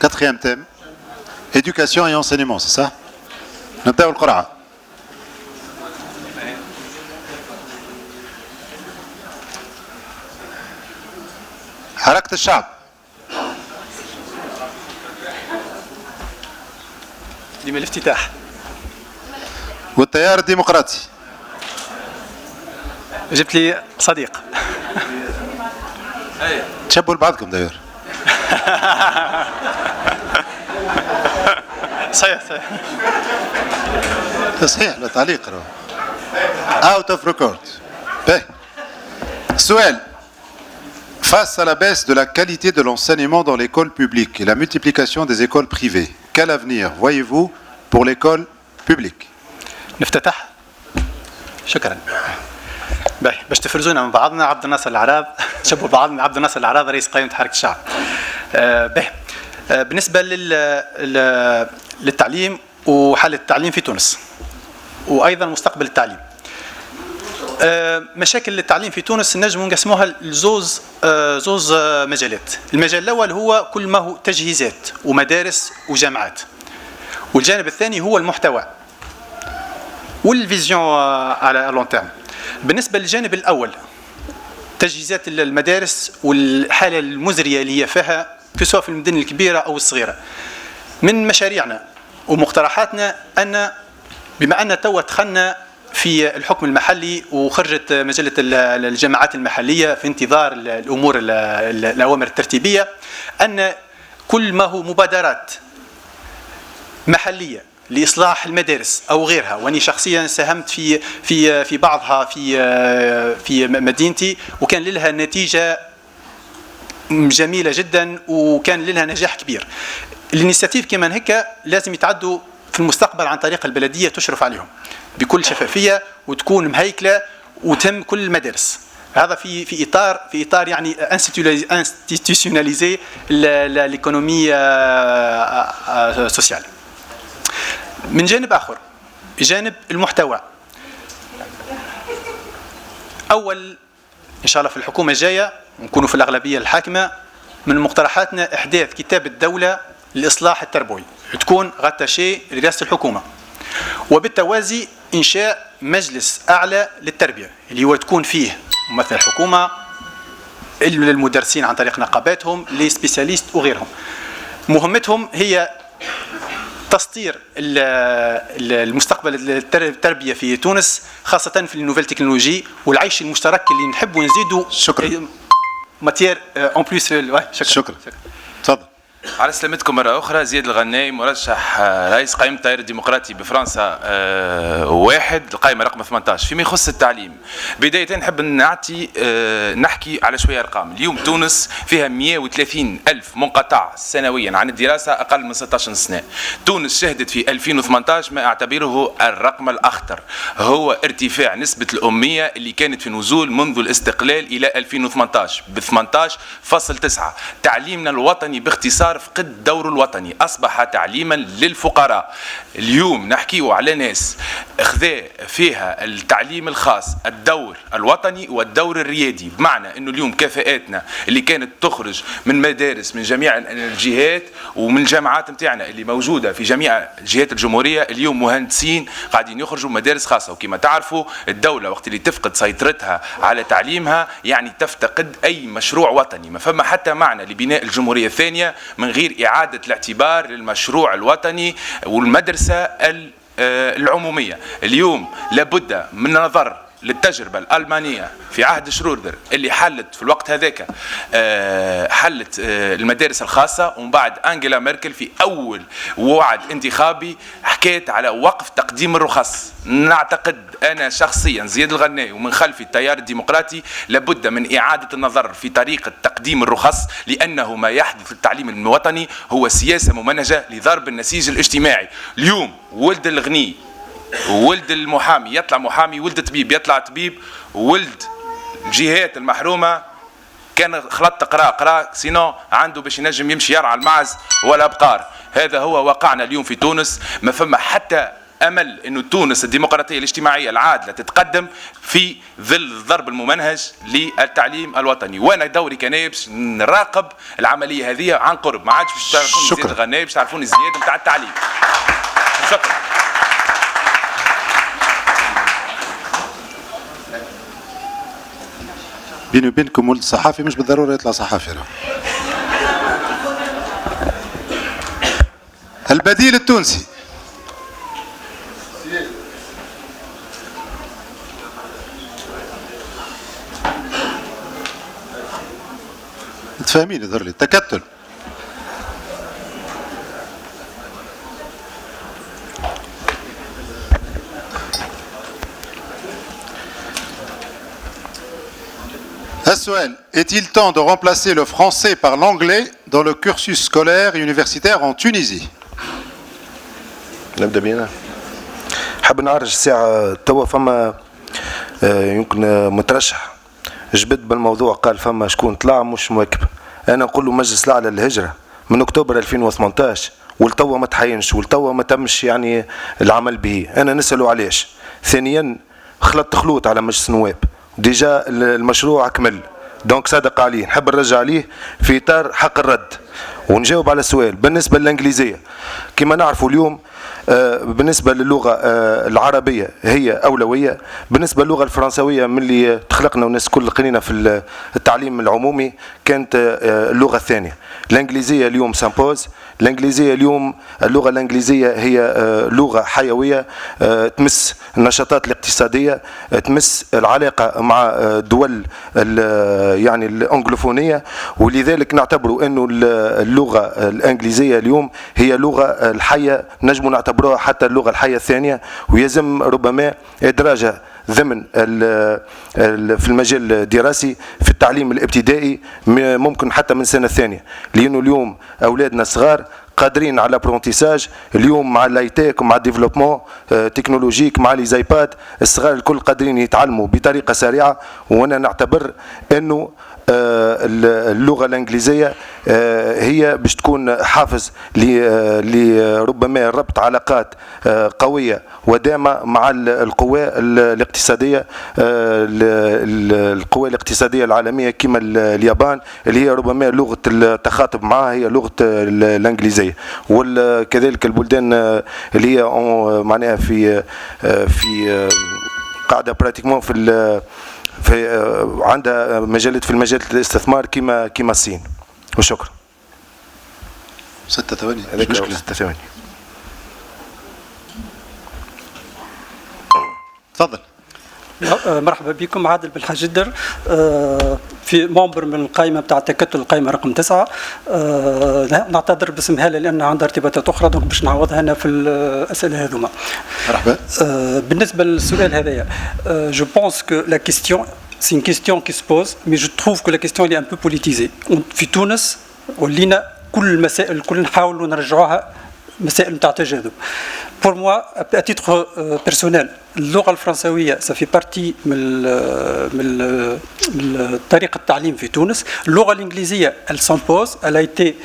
Quatrième thème, éducation et enseignement, c'est ça? نبداو القرعة. حركة الشعب. ديما الافتتاح. والتيار الديمقراطي. جبت لي صديق. تشبوا لبعضكم داير. صحيح صحيح لا تعليق راه. Out of record. Souel. Face à la baisse de la qualité de l'enseignement dans l'école publique et la multiplication des écoles privées, quel avenir voyez-vous pour l'école publique? نفتتح. شكرا. باش تفرزونا من بعضنا عبد الناصر العراض تشبهوا بعضنا عبد الناصر العراض رئيس قائمة حركة الشعب. بالنسبة للتعليم وحالة التعليم في تونس وأيضا مستقبل التعليم. مشاكل التعليم في تونس نجم نقسموها لزوز مجالات. المجال الأول هو كل ما هو تجهيزات ومدارس وجامعات، والجانب الثاني هو المحتوى والفيزيون على لون تيرم. بالنسبة للجانب الأول تجهيزات المدارس والحالة المزرية اللي هي فيها سواء في المدن الكبيرة أو الصغيرة، من مشاريعنا ومقترحاتنا أن بما أن توا دخلنا في الحكم المحلي وخرجت مجلة الجامعات المحلية في انتظار الأمور الأوامر الترتيبية، أن كل ما هو مبادرات محلية لإصلاح المدارس أو غيرها، وأني شخصيا ساهمت في بعضها في مدينتي وكان لها نتيجة جميلة جدا وكان لها نجاح كبير. الانيشيتيف كمان هيك لازم يتعدوا في المستقبل عن طريق البلدية تشرف عليهم بكل شفافية وتكون مهيكلة وتهم كل المدارس. هذا في اطار يعني انستيتيوناليزي ليكونومي سوسيال. من جانب آخر جانب المحتوى، أول إن شاء الله في الحكومة الجاية نكونوا في الأغلبية الحاكمة، من مقترحاتنا إحداث كتاب الدولة للإصلاح التربوي تكون غطاشي لرئاسة الحكومة، وبالتوازي إنشاء مجلس أعلى للتربية اللي هو تكون فيه ممثل الحكومة، المدرسين عن طريق نقاباتهم، لي سبيسياليست وغيرهم. مهمتهم هي تسطير المستقبل التربية في تونس، خاصة في النوفيل تكنولوجي والعيش المشترك اللي نحبوا نزيدوا. شكرا. ماتير اون بليس. شكرا. تفضل. على سلامتكم مرة أخرى. زياد الغناي، مرشح رئيس قائمة التيار الديمقراطي بفرنسا واحد، القائمة رقم 18. فيما يخص التعليم، بداية نحب نحكي على شوية أرقام. اليوم تونس فيها 130 ألف منقطع سنويا عن الدراسة أقل من 16 سنة. تونس شهدت في 2018 ما أعتبره الرقم الأخطر، هو ارتفاع نسبة الأمية اللي كانت في نزول منذ الاستقلال إلى 2018 ب 18.9. تعليمنا الوطني باختصار فقد الدور الوطني، أصبح تعليما للفقراء. اليوم نحكيه على ناس اخذ فيها التعليم الخاص الدور الوطني والدور الريادي، بمعنى انه اليوم كفاءاتنا اللي كانت تخرج من مدارس من جميع الجهات ومن الجامعات نتاعنا اللي موجوده في جميع جهات الجمهوريه، اليوم مهندسين قاعدين يخرجوا مدارس خاصه. وكما تعرفوا الدوله وقت اللي تفقد سيطرتها على تعليمها يعني تفتقد اي مشروع وطني، ما فما حتى معنى لبناء الجمهوريه الثانيه من غير إعادة الاعتبار للمشروع الوطني والمدرسة العمومية. اليوم لابد من نظر للتجربة الألمانية في عهد شرودر اللي حلت في الوقت هذاك حلت المدارس الخاصة، ومن بعد أنجيلا ميركل في أول وعد انتخابي حكيت على وقف تقديم الرخص. نعتقد أنا شخصيا زياد الغناي ومن خلفي التيار الديمقراطي لابد من إعادة النظر في طريقة تقديم الرخص، لأنه ما يحدث في التعليم الوطني هو سياسة ممنهجة لضرب النسيج الاجتماعي. اليوم ولد الغني ولد المحامي يطلع محامي، ولد طبيب يطلع طبيب، ولد الجهات المحرومة كان خلط قراء سينو عنده باش ينجم يمشي يرعى المعز ولا بقار. هذا هو واقعنا اليوم في تونس. ما فما حتى امل انه تونس الديمقراطيه الاجتماعيه العادله تتقدم في ظل الضرب الممنهج للتعليم الوطني. وانا دوري كنائب باش نراقب العمليه هذه عن قرب. ما عادش باش تعرفون زياده الغنائب، باش تعرفون الزياده نتاع التعليم. شكرا. بيني وبينكم ولد صحافي مش بالضروره يطلع صحافي. البديل التونسي. متفاهمين يظهر لي التكتل. السؤال: Est-il temps de remplacer le français par l'anglais dans le cursus scolaire et universitaire en Tunisie? نبدأ بينا. حاب نعرج الساعة توا فما يمكن مترشح جبد بالموضوع، قال فما شكون طلع مش مواكب. أنا نقول له مجلس الأعلى للهجرة من أكتوبر 2018 والتوا ما تحينش والتوا ما تمش يعني العمل به. أنا نسأله علاش. ثانيا خلط خلوط على مجلس النواب، ديجا المشروع أكمل دونك صادق عليه، نحب نرجع عليه في إطار حق الرد ونجاوب على السؤال. بالنسبة للإنجليزية كما نعرفوا اليوم بالنسبة للغة العربية هي أولوية. بالنسبة للغة الفرنسوية من اللي تخلقنا والناس كل قنينا في التعليم العمومي كانت اللغة الثانية. الإنجليزية اليوم سامبوز. الإنجليزية اليوم اللغة الإنجليزية هي لغة حيوية تمس النشاطات الاقتصادية، تمس العلاقة مع الدول يعني الأنجلوفونية، ولذلك نعتبر أنه اللغة الإنجليزية اليوم هي لغة الحية، نجم نعتبروها حتى اللغة الحية الثانية، ويلزم ربما إدراجها ضمن في المجال الدراسي في التعليم الابتدائي ممكن حتى من سنة ثانية، لأنه اليوم أولادنا الصغار قادرين على الابرونتيساج اليوم مع الايتيك ومع الديفلوبمون تكنولوجيك مع لي زايباد. الصغار الكل قادرين يتعلموا بطريقة سريعة، وأنا نعتبر أنه اللغة الإنجليزية هي باش تكون حافز لربما ربط علاقات قوية ودامة مع القوى الاقتصادية العالمية كما اليابان اللي هي ربما لغة التخاطب معها هي لغة الإنجليزية، وكذلك البلدان اللي هي معناها في قاعدة براتيكمون في عندها مجالات في المجال الاستثمار كما الصين. وشكرا. 6 ثواني. 6 ثواني. تفضل. مرحبا بكم. عادل بالحجدر، في ممبر من القائمه بتاع التكتل، القائمه رقم 9. نعتذر باسم هاله لان عندها ارتباطات اخرى، دونك باش نعوضها هنا في الاسئله هذوما. مرحبا. بالنسبه للسؤال هذايا، جو بونس كو لا كيستيون سي une question qui se pose, mais je trouve que la question elle est un peu politisée. في تونس ولينا كل المسائل الكل نحاولوا نرجعوها مسائل نتاع تجاذب. Pour moi, à titre personnel, اللغة الفرنسوية ça fait partie من طريقة التعليم في تونس. اللغة الإنجليزية elle s'impose, elle a été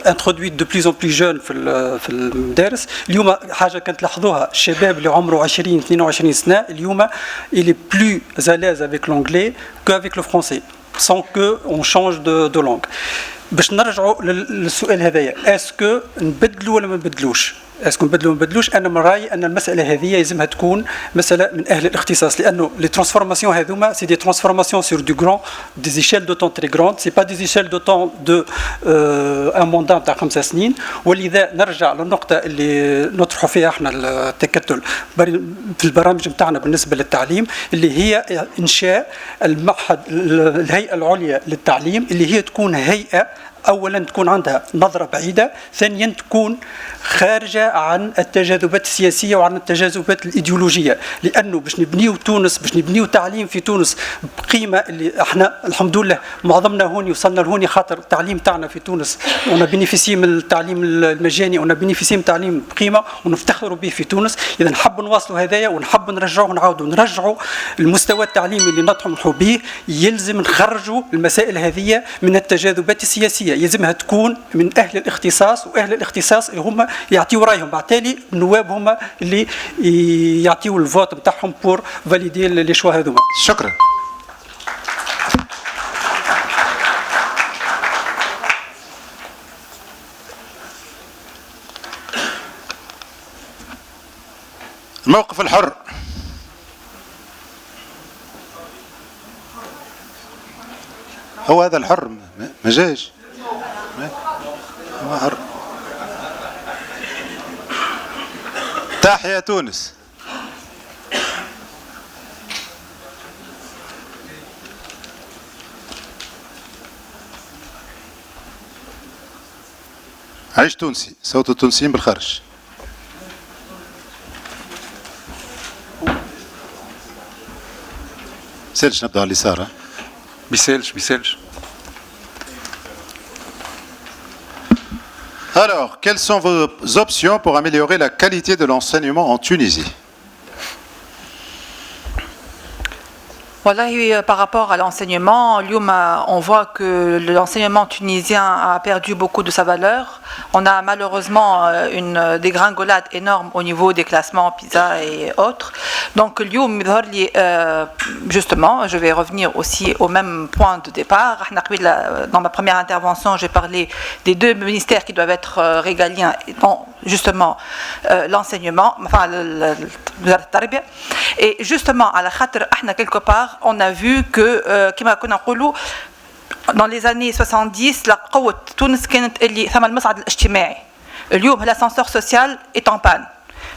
introduite de plus en plus jeune في المدارس. اليوم حاجة كانت تلاحظوها، الشباب اللي عمره 20-22 سنة اليوم il est plus à l'aise avec l'anglais qu'avec le français, sans que on change de langue. باش نرجعوا للسؤال هذايا، اسكو نبدلوا ولا ما نبدلوش؟ اسكو نبدلوا ما نبدلوش؟ انا من رايي ان المساله هذه يلزمها تكون مساله من اهل الاختصاص، لانه لي ترانسفورماسيون هذوما سي دي ترانسفورماسيون سور دو غران دي ايشيل دو طون تري غراند، سي با دي ايشيل دو طون دو ان موندان تاع 5 سنين. ولذا نرجع للنقطه اللي نطرحوا فيها احنا التكتل في البرامج نتاعنا بالنسبه للتعليم، اللي هي انشاء المعهد الهيئه العليا للتعليم، اللي هي تكون هيئه اولا تكون عندها نظره بعيده، ثانيا تكون خارجه عن التجاذبات السياسيه وعن التجاذبات الايديولوجيه، لانه باش نبنيو تونس، باش نبنيو تعليم في تونس بقيمه اللي احنا الحمد لله معظمنا هوني وصلنا لهوني خاطر التعليم تاعنا في تونس ونا بينيفيسي من التعليم المجاني ونا بينيفيسي من تعليم بقيمه ونفتخروا به في تونس. اذا نحب نواصلوا هذايا ونحب نرجعوا ونعاودوا نرجعوا المستوى التعليمي اللي نطمحوا به. يلزم نخرجوا المسائل هذه من التجاذبات السياسيه، التونسيه يلزمها تكون من اهل الاختصاص، واهل الاختصاص اللي هما يعطيوا رايهم، بالتالي النواب هما اللي يعطيوا الفوت نتاعهم بور فاليدي لي شوا هذوما. شكرا. الموقف الحر. هو هذا الحر ما جاش، هو حر. تحيا تونس. عيش تونسي، صوت التونسيين بالخارج. بيسالش نبدا على اليسار. بيسالش. Alors, quelles sont vos options pour améliorer la qualité de l'enseignement en Tunisie? Voilà, par rapport à l'enseignement, on voit que l'enseignement tunisien a perdu beaucoup de sa valeur. On a malheureusement une dégringolade énorme au niveau des classements PISA et autres. Donc, justement, je vais revenir aussi au même point de départ. Dans ma première intervention, j'ai parlé des deux ministères qui doivent être régaliens, justement l'enseignement, enfin et justement à la khatr, quelque part, on a vu que dans les années 70 la قوة تونس كانت اللي ثم المصعد الاجتماعي. اليوم l'ascenseur social est en panne.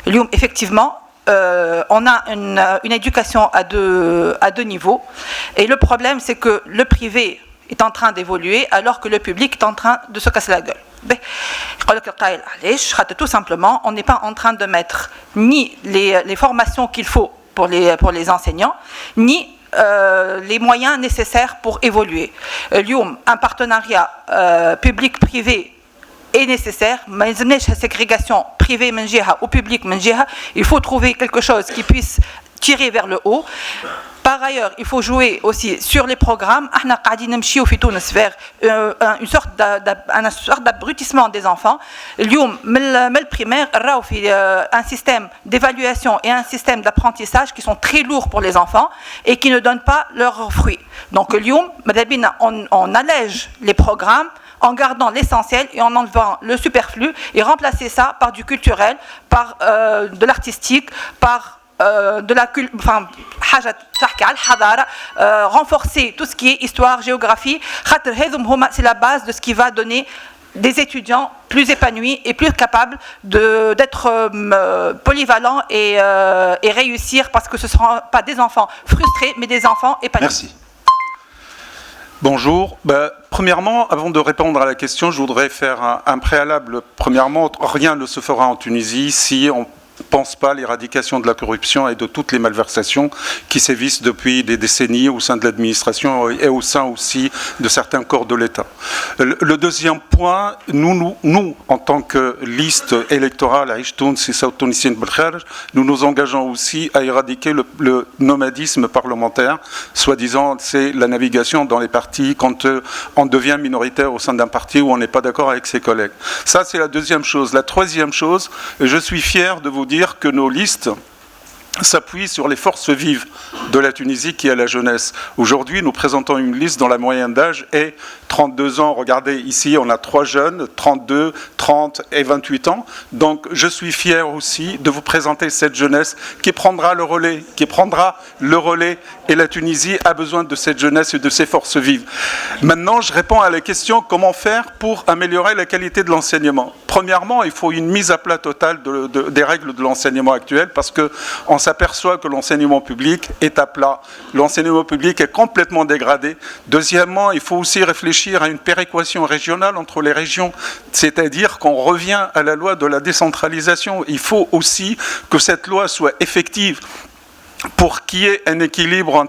اليوم effectivement on a une éducation à deux niveaux, et le problème c'est que le privé est en train d'évoluer alors que le public est en train de se casser la gueule. Tout simplement, on n'est pas en train de mettre ni les formations qu'il faut pour les enseignants, ni les moyens nécessaires pour évoluer. Un partenariat public-privé est nécessaire, mais la ségrégation privée ou publique, il faut trouver quelque chose qui puisse tirer vers le haut. Par ailleurs, il faut jouer aussi sur les programmes. On a vers une sorte d'abrutissement des enfants. Le primaire, un système d'évaluation et un système d'apprentissage qui sont très lourds pour les enfants et qui ne donnent pas leurs fruits. Donc, on allège les programmes en gardant l'essentiel et en enlevant le superflu, et remplacer ça par du culturel, par de l'artistique, par de la renforcer tout ce qui est histoire, géographie. C'est la base de ce qui va donner des étudiants plus épanouis et plus capables d'être polyvalents et réussir, parce que ce ne seront pas des enfants frustrés, mais des enfants épanouis. Merci. Bonjour. Premièrement, avant de répondre à la question, je voudrais faire un préalable. Premièrement, rien ne se fera en Tunisie si on ne pense pas à l'éradication de la corruption et de toutes les malversations qui sévissent depuis des décennies au sein de l'administration et au sein aussi de certains corps de l'État. Le deuxième point, nous en tant que liste électorale à nous nous engageons aussi à éradiquer le nomadisme parlementaire. Soi-disant, c'est la navigation dans les partis quand on devient minoritaire au sein d'un parti où on n'est pas d'accord avec ses collègues. Ça, c'est la deuxième chose. La troisième chose, je suis fier de vous dire que nos listes s'appuie sur les forces vives de la Tunisie qui est la jeunesse. Aujourd'hui, nous présentons une liste dont la moyenne d'âge est 32 ans. Regardez, ici, on a 3 jeunes, 32, 30 et 28 ans. Donc, je suis fier aussi de vous présenter cette jeunesse qui prendra le relais. Et la Tunisie a besoin de cette jeunesse et de ces forces vives. Maintenant, je réponds à la question, comment faire pour améliorer la qualité de l'enseignement? Premièrement, il faut une mise à plat totale des règles de l'enseignement actuel, parce qu'on s'aperçoit que l'enseignement public est à plat. L'enseignement public est complètement dégradé. Deuxièmement, il faut aussi réfléchir à une péréquation régionale entre les régions, c'est-à-dire qu'on revient à la loi de la décentralisation. Il faut aussi que cette loi soit effective pour qu'il y ait un équilibre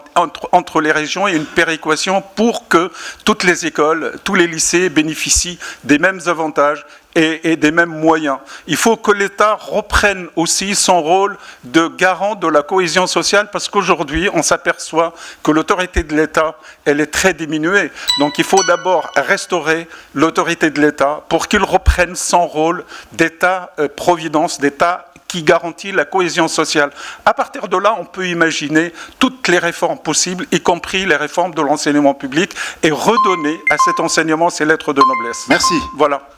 entre les régions et une péréquation pour que toutes les écoles, tous les lycées bénéficient des mêmes avantages et des mêmes moyens. Il faut que l'État reprenne aussi son rôle de garant de la cohésion sociale, parce qu'aujourd'hui, on s'aperçoit que l'autorité de l'État, elle est très diminuée. Donc il faut d'abord restaurer l'autorité de l'État pour qu'il reprenne son rôle d'État-providence, d'État qui garantit la cohésion sociale. À partir de là, on peut imaginer toutes les réformes possibles, y compris les réformes de l'enseignement public, et redonner à cet enseignement ses lettres de noblesse. Merci. Voilà.